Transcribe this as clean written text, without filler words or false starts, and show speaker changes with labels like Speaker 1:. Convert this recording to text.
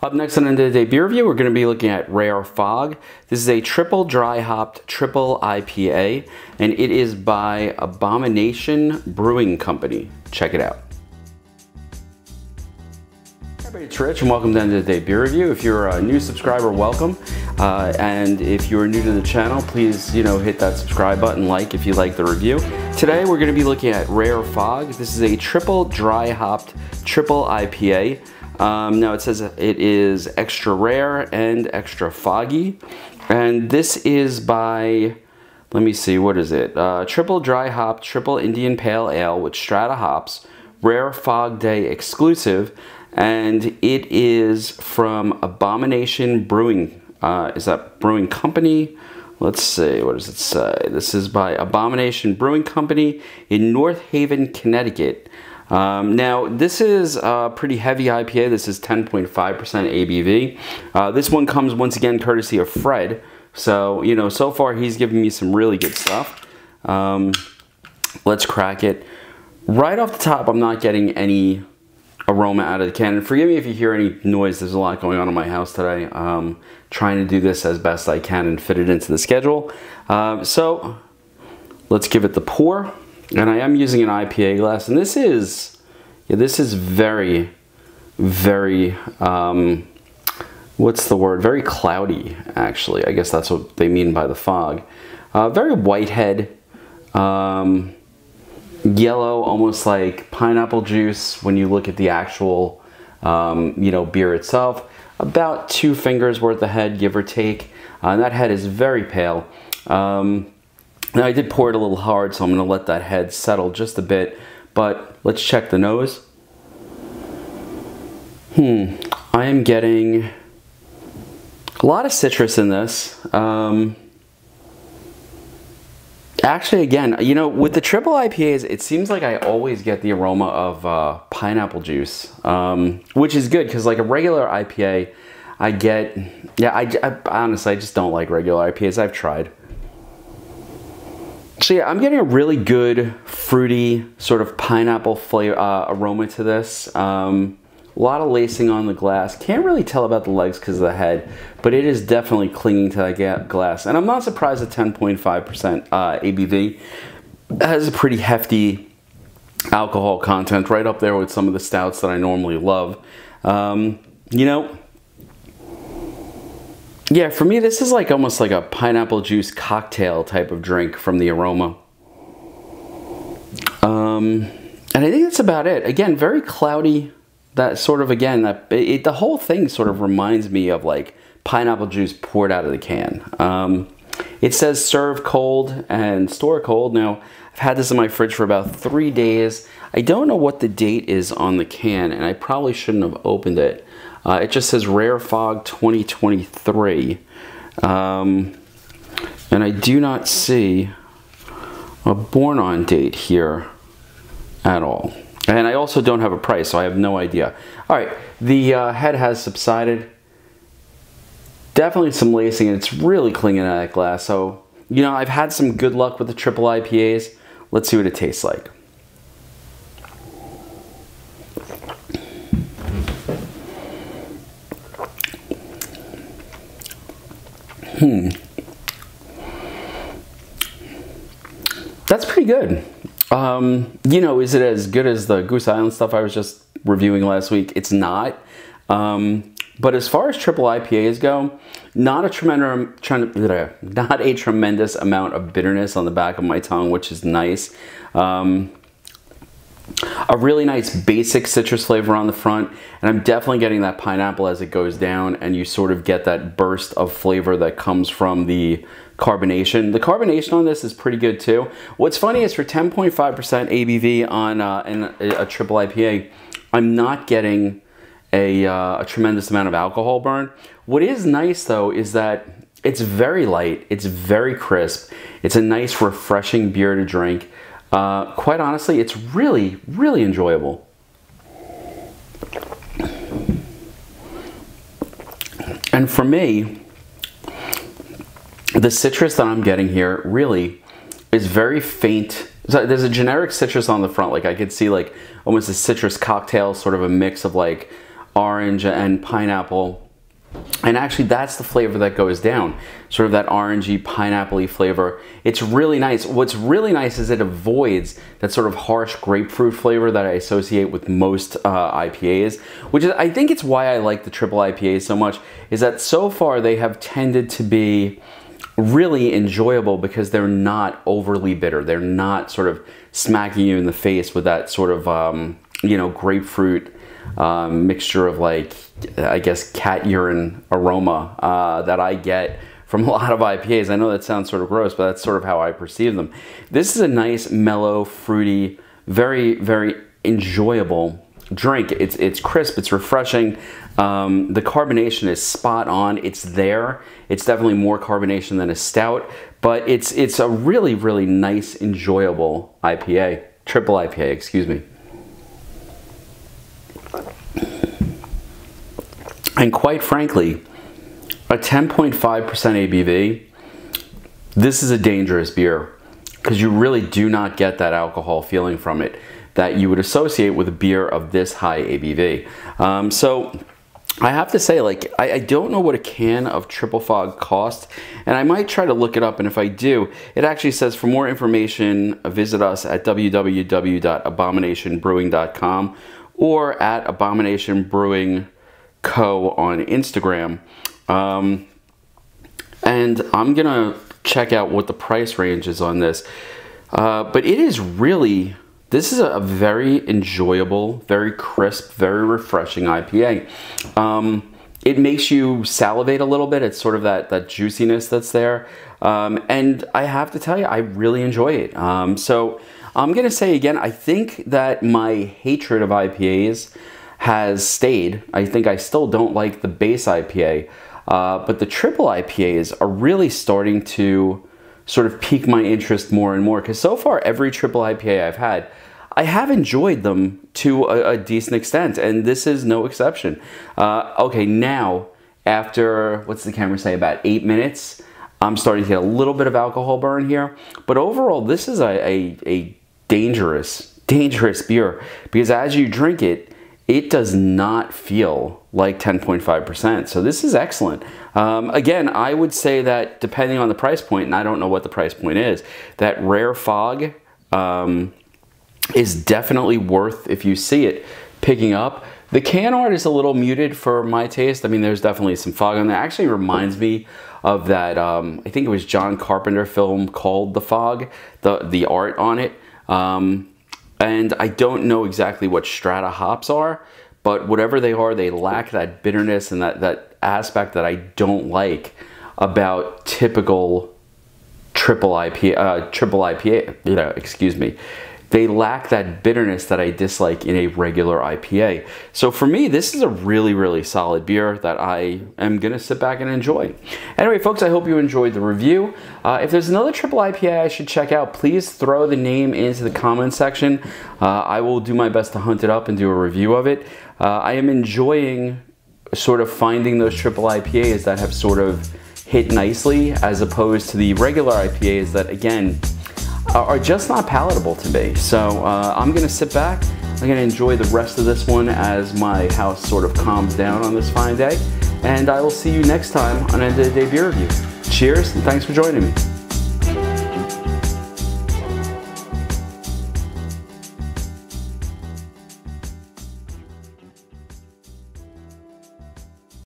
Speaker 1: Up next on the Day Beer Review, we're going to be looking at Rare Fog. This is a triple dry hopped triple IPA, and it is by Abomination Brewing Company. Check it out. Hey everybody, it's Rich, and welcome to the Day Beer Review. If you're a new subscriber, welcome. And if you're new to the channel, please, hit that subscribe button, like if you like the review. Today, we're going to be looking at Rare Fog. This is a triple dry hopped triple IPA. Now it says it is extra rare and extra foggy, and this is by, let me see, what is it? Triple dry hop, triple Indian pale ale with strata hops, Rare Fog Day exclusive, and it is from Abomination Brewing. Is that Brewing Company? Let's see, what does it say? This is by Abomination Brewing Company in North Haven, Connecticut. Now, this is a pretty heavy IPA. This is 10.5% ABV. This one comes, once again, courtesy of Fred. So, so far he's giving me some really good stuff. Let's crack it. Right off the top, I'm not getting any aroma out of the can. And forgive me if you hear any noise. There's a lot going on in my house today. Trying to do this as best I can and fit it into the schedule. So, let's give it the pour. And I am using an IPA glass, and this is very, very, what's the word? Very cloudy, actually. I guess that's what they mean by the fog. Very whitehead, yellow, almost like pineapple juice when you look at the actual, beer itself. About 2 fingers worth of head, give or take. And that head is very pale. Now I did pour it a little hard, so I'm going to let that head settle just a bit, but let's check the nose. I am getting a lot of citrus in this. Actually, again, with the triple IPAs, it seems like I always get the aroma of pineapple juice, which is good because like a regular IPA, I get, I honestly, I just don't like regular IPAs. I've tried. So yeah, I'm getting a really good fruity sort of pineapple flavor aroma to this. A lot of lacing on the glass. Can't really tell about the legs because of the head, but it is definitely clinging to that glass. And I'm not surprised at 10.5% ABV. It has a pretty hefty alcohol content, right up there with some of the stouts that I normally love. Yeah, for me, this is like almost like a pineapple juice cocktail type of drink from the aroma. And I think that's about it. Again, very cloudy. That sort of, again, the whole thing sort of reminds me of like pineapple juice poured out of the can. It says serve cold and store cold. Now, I've had this in my fridge for about 3 days. I don't know what the date is on the can, and I probably shouldn't have opened it. It just says Rare Fog 2023. And I do not see a born on date here at all. And I also don't have a price, so I have no idea. All right, the head has subsided. Definitely some lacing, and it's really clinging to that glass. So, I've had some good luck with the triple IPAs. Let's see what it tastes like. That's pretty good. Is it as good as the Goose Island stuff I was just reviewing last week? It's not. But as far as triple IPAs go, not a tremendous amount of bitterness on the back of my tongue, which is nice. A really nice basic citrus flavor on the front, and I'm definitely getting that pineapple as it goes down, and you sort of get that burst of flavor that comes from the carbonation. The carbonation on this is pretty good too. What's funny is for 10.5% ABV on a triple IPA, I'm not getting a tremendous amount of alcohol burn. What is nice though is that it's very light, it's very crisp, it's a nice refreshing beer to drink. Quite honestly, it's really, really enjoyable. And for me, the citrus that I'm getting here really is very faint. So there's a generic citrus on the front, like I could see like almost a citrus cocktail, sort of a mix of like orange and pineapple. And actually that's the flavor that goes down, sort of that orangey, pineapple-y flavor. It's really nice. What's really nice is it avoids that sort of harsh grapefruit flavor that I associate with most IPAs, which is, I think it's why I like the triple IPAs so much, is that so far they have tended to be really enjoyable because they're not overly bitter. They're not sort of smacking you in the face with that sort of, you know, grapefruit mixture of, like, I guess cat urine aroma that I get from a lot of IPAs. I know that sounds sort of gross, but that's sort of how I perceive them. This is a nice, mellow, fruity, very, very enjoyable drink. It's crisp, it's refreshing. The carbonation is spot on. It's there. It's definitely more carbonation than a stout, but it's a really, really nice, enjoyable IPA. Triple IPA, excuse me. And quite frankly, a 10.5% ABV, this is a dangerous beer because you really do not get that alcohol feeling from it that you would associate with a beer of this high ABV. So I have to say, like, I don't know what a can of Triple Fog costs, and I might try to look it up, and if I do, it actually says for more information, visit us at www.abominationbrewing.com or at Abomination Brewing Co on Instagram. And I'm gonna check out what the price range is on this. But it is really, this is a very enjoyable, very crisp, very refreshing IPA. It makes you salivate a little bit. It's sort of that juiciness that's there. And I have to tell you, I really enjoy it. So I'm gonna say again, I think that my hatred of IPAs has stayed. I think I still don't like the base IPA, but the triple IPAs are really starting to sort of pique my interest more and more, because so far every triple IPA I've had, I have enjoyed them to a decent extent, and this is no exception. Okay, now after, what's the camera say, about 8 minutes, I'm starting to get a little bit of alcohol burn here, but overall this is a dangerous beer, because as you drink it, it does not feel like 10.5%. So this is excellent. Again, I would say that depending on the price point, and I don't know what the price point is, that Rare Fog is definitely worth, if you see it, picking up. The can art is a little muted for my taste. I mean, there's definitely some fog on there. It actually reminds me of that, I think it was John Carpenter film called The Fog, the art on it. And I don't know exactly what strata hops are, but whatever they are, they lack that bitterness and that aspect that I don't like about typical triple IPA, you know, excuse me. They lack that bitterness that I dislike in a regular IPA. So for me, this is a really, really solid beer that I am gonna sit back and enjoy. Anyway, folks, I hope you enjoyed the review. If there's another triple IPA I should check out, please throw the name into the comment section. I will do my best to hunt it up and do a review of it. I am enjoying sort of finding those triple IPAs that have sort of hit nicely, as opposed to the regular IPAs that, again, are just not palatable to me. So I'm gonna sit back, I'm gonna enjoy the rest of this one as my house sort of calms down on this fine day, and I will see you next time on End of the Day Beer Review. Cheers, and thanks for joining me.